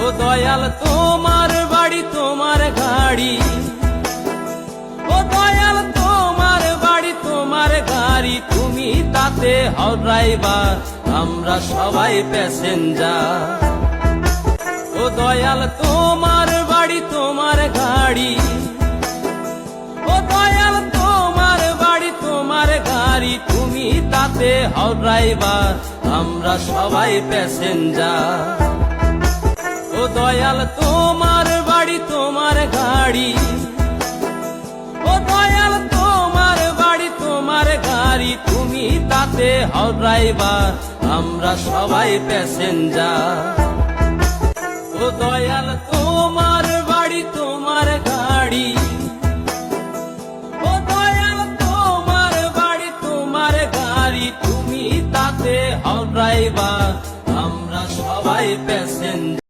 ও দয়াল তোমার বাড়ি তোমার গাড়ি, ও দয়াল তোমার বাড়ি তোমার গাড়ি, তুমি তাতে হও ড্রাইভার, আমরা সবাই প্যাসেঞ্জার। ও দয়াল তোমার বাড়ি তোমার গাড়ি, ও দয়াল তোমার বাড়ি তোমার গাড়ি, তুমি তাতে হও ড্রাইভার, আমরা সবাই প্যাসেঞ্জার। ও দয়াল তোমার বাড়ি তোমার গাড়ি, ও দয়াল তোমার বাড়ি তোমার গাড়ি, তুমি তাতে হও ড্রাইভার, আমরা সবাই প্যাসেঞ্জার। ও দয়াল তোমার বাড়ি তোমার গাড়ি, ও দয়াল তোমার বাড়ি তোমার গাড়ি, তুমি তাতে হও ড্রাইভার,